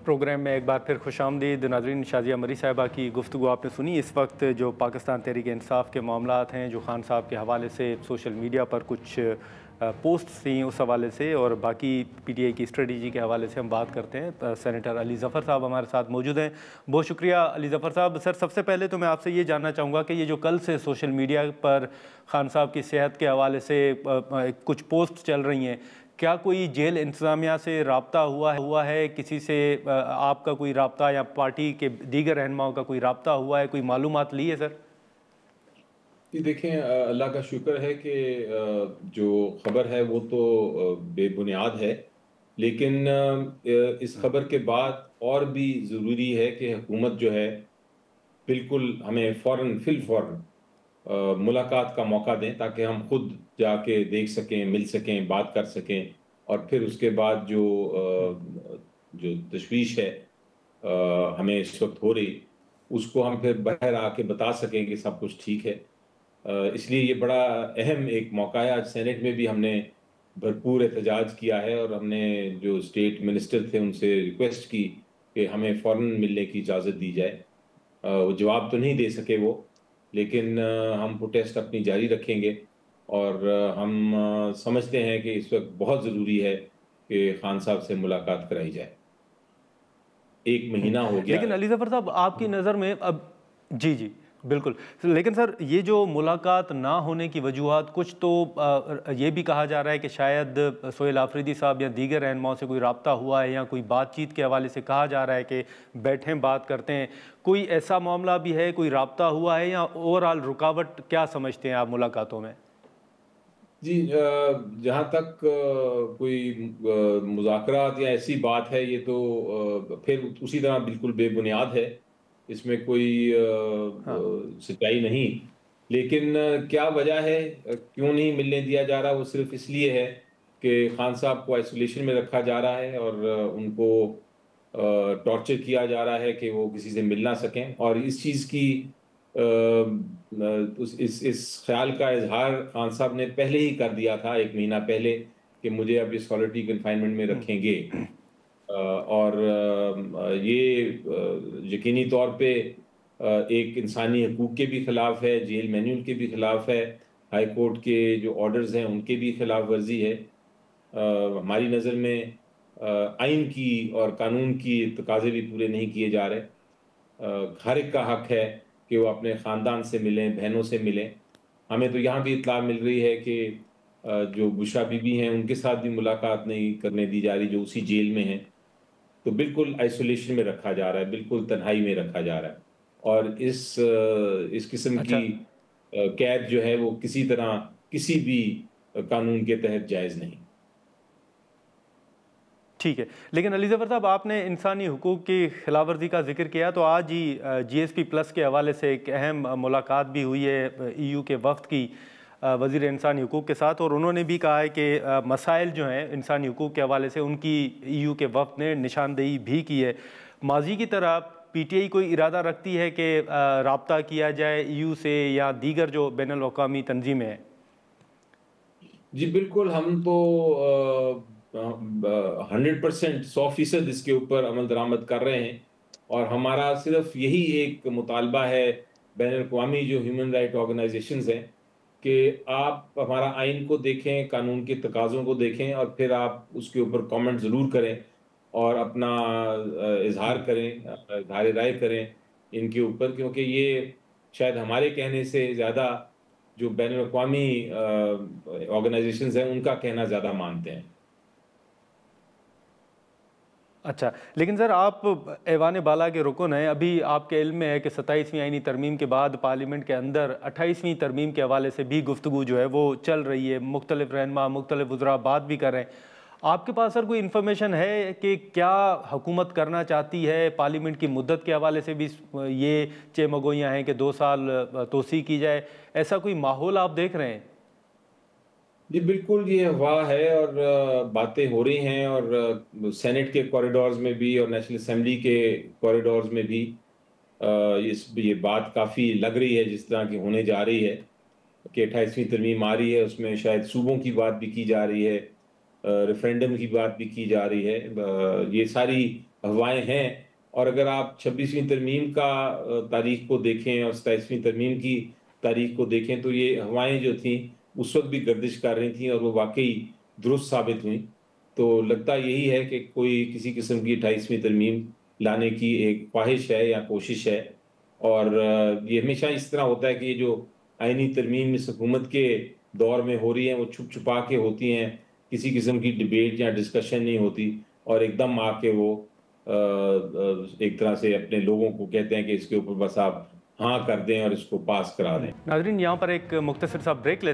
Programme میں ایک بار پھر خوش آمدید ناظرین. شازیہ مری صاحبہ کی گفتگو آپ نے سنی. اس وقت جو پاکستان تحریک انصاف کے معاملات ہیں، جو خان صاحب کے حوالے سے سوشل میڈیا پر کچھ پوسٹس تھیں اس حوالے سے، اور باقی پی ٹی آئی کی اسٹریٹجی کے حوالے سے ہم بات کرتے ہیں. سینیٹر علی ظفر صاحب ہمارے ساتھ موجود ہیں. بہت شکریہ علی ظفر صاحب. سر، سب سے پہلے تو میں آپ سے یہ جاننا چاہوں گا کہ یہ جو کل سے سوشل میڈیا پر خان صاحب کی صحت کے حوالے سے کچھ پوسٹ چل رہی ہیں، کیا کوئی جیل انتظامیہ سے رابطہ ہوا ہے؟ کسی سے آپ کا کوئی رابطہ یا پارٹی کے دیگر رہنماؤں کا کوئی رابطہ ہوا ہے؟ کوئی معلومات لی ہے سر؟ دیکھیں، اللہ کا شکر ہے کہ جو خبر ہے وہ تو بے بنیاد ہے، لیکن اس خبر کے بعد اور بھی ضروری ہے کہ حکومت جو ہے بالکل ہمیں فوراً ملاقات کا موقع دیں، تاکہ ہم خود جا کے دیکھ سکیں، مل سکیں، بات کر سکیں، اور پھر اس کے بعد جو تشویش ہے ہمیں اس وقت ہو رہی، اس کو ہم پھر باہر آ کے بتا سکیں کہ سب کچھ ٹھیک ہے. اس لیے یہ بڑا اہم ایک موقع ہے. آج سینٹ میں بھی ہم نے بھرپور احتجاج کیا ہے، اور ہم نے جو اسٹیٹ منسٹر تھے ان سے ریکویسٹ کی کہ ہمیں فوراً ملنے کی اجازت دی جائے. وہ جواب تو نہیں دے سکے وہ، لیکن ہم پروٹیسٹ اپنی جاری رکھیں گے، اور ہم سمجھتے ہیں کہ اس وقت بہت ضروری ہے کہ خان صاحب سے ملاقات کرائی جائے. 1 مہینہ ہو گیا لیکن ہے. علی ظفر صاحب، آپ کی نظر میں اب جی بالکل، لیکن سر یہ جو ملاقات نہ ہونے کی وجوہات، کچھ تو یہ بھی کہا جا رہا ہے کہ شاید سہیل آفریدی صاحب یا دیگر رہنماؤں سے کوئی رابطہ ہوا ہے، یا کوئی بات چیت کے حوالے سے کہا جا رہا ہے کہ بیٹھیں بات کرتے ہیں. کوئی ایسا معاملہ بھی ہے؟ کوئی رابطہ ہوا ہے، یا اوورآل رکاوٹ کیا سمجھتے ہیں آپ ملاقاتوں میں؟ جی، جہاں تک کوئی مذاکرات یا ایسی بات ہے، یہ تو پھر اسی طرح بالکل بے بنیاد ہے، اس میں کوئی سچائی نہیں. لیکن کیا وجہ ہے، کیوں نہیں ملنے دیا جا رہا؟ وہ صرف اس لیے ہے کہ خان صاحب کو آئسولیشن میں رکھا جا رہا ہے، اور ان کو ٹارچر کیا جا رہا ہے کہ وہ کسی سے مل نہ سکیں. اور اس چیز کی اس خیال کا اظہار خان صاحب نے پہلے ہی کر دیا تھا 1 مہینہ پہلے، کہ مجھے اب سالٹری کنفائنمنٹ میں رکھیں گے. اور یہ یقینی طور پہ ایک انسانی حقوق کے بھی خلاف ہے، جیل مینیول کے بھی خلاف ہے، ہائی کورٹ کے جو آرڈرز ہیں ان کے بھی خلاف ورزی ہے. ہماری نظر میں آئین کی اور قانون کی تقاضے بھی پورے نہیں کیے جا رہے. ہر ایک کا حق ہے کہ وہ اپنے خاندان سے ملیں، بہنوں سے ملیں. ہمیں تو یہاں بھی اطلاع مل رہی ہے کہ جو بشرا بی بی ہیں ان کے ساتھ بھی ملاقات نہیں کرنے دی جا رہی، جو اسی جیل میں ہیں. تو بالکل آئسولیشن میں رکھا جا رہا ہے، بالکل تنہائی میں رکھا جا رہا ہے. اور اس قسم کی اچھا قید جو ہے وہ کسی طرح کسی بھی قانون کے تحت جائز نہیں. ٹھیک ہے. لیکن علی ظفر صاحب، آپ نے انسانی حقوق کی خلاف ورزی کا ذکر کیا، تو آج ہی جی ایس پی پلس کے حوالے سے ایک اہم ملاقات بھی ہوئی ہے ای یو کے وفد کی وزیر انسانی حقوق کے ساتھ، اور انہوں نے بھی کہا ہے کہ مسائل جو ہیں انسانی حقوق کے حوالے سے ان کی ای یو کے وفد نے نشاندہی بھی کی ہے. ماضی کی طرح پی ٹی آئی کوئی ارادہ رکھتی ہے کہ رابطہ کیا جائے ای یو سے یا دیگر جو بین الاقوامی تنظیمیں ہیں؟ جی بالکل، ہم تو 100% 100% اس کے اوپر عمل درآمد کر رہے ہیں. اور ہمارا صرف یہی ایک مطالبہ ہے بین الاقوامی جو ہیومن رائٹ آرگنائزیشنز ہیں، کہ آپ ہمارا آئین کو دیکھیں، قانون کے تقاضوں کو دیکھیں، اور پھر آپ اس کے اوپر کامنٹ ضرور کریں اور اپنا اظہار کریں، اظہار رائے کریں ان کے اوپر. کیونکہ یہ شاید ہمارے کہنے سے زیادہ جو بین الاقوامی آرگنائزیشنز ہیں ان کا کہنا زیادہ مانتے ہیں. اچھا، لیکن سر آپ ایوان بالا کے رکن ہیں. ابھی آپ کے علم میں ہے کہ 27ویں آئینی ترمیم کے بعد پارلیمنٹ کے اندر 28ویں ترمیم کے حوالے سے بھی گفتگو جو ہے وہ چل رہی ہے. مختلف رہنما، مختلف وزراء بات بھی کر رہے ہیں. آپ کے پاس سر کوئی انفارمیشن ہے کہ کیا حکومت کرنا چاہتی ہے؟ پارلیمنٹ کی مدت کے حوالے سے بھی یہ چمگوئیاں ہیں کہ 2 سال توسیع کی جائے. ایسا کوئی ماحول آپ دیکھ رہے ہیں؟ جی بالکل، یہ ہوا ہے اور باتیں ہو رہی ہیں، اور سینٹ کے کوریڈورز میں بھی اور نیشنل اسمبلی کے کوریڈورز میں بھی یہ بات کافی لگ رہی ہے جس طرح کی ہونے جا رہی ہے کہ 28ویں ترمیم آ رہی ہے. اس میں شاید صوبوں کی بات بھی کی جا رہی ہے، ریفرینڈم کی بات بھی کی جا رہی ہے. یہ ساری ہوائیں ہیں. اور اگر آپ 26ویں ترمیم کا تاریخ کو دیکھیں اور 27ویں ترمیم کی تاریخ کو دیکھیں تو یہ ہوائیں جو تھیں اس وقت بھی گردش کر رہی تھیں اور وہ واقعی درست ثابت ہوئیں. تو لگتا یہی ہے کہ کوئی کسی قسم کی 28ویں ترمیم لانے کی ایک خواہش ہے یا کوشش ہے. اور یہ ہمیشہ اس طرح ہوتا ہے کہ یہ جو آئینی ترمیم اس حکومت کے دور میں ہو رہی ہیں وہ چھپ چھپا کے ہوتی ہیں, کسی قسم کی ڈیبیٹ یا ڈسکشن نہیں ہوتی, اور ایک دم آ کے وہ ایک طرح سے اپنے لوگوں کو کہتے ہیں کہ اس کے اوپر بس آپ ہاں کر دیں اور اس کو پاس کرا دیں. ناظرین یہاں پر ایک مختصر سا بریک لیتے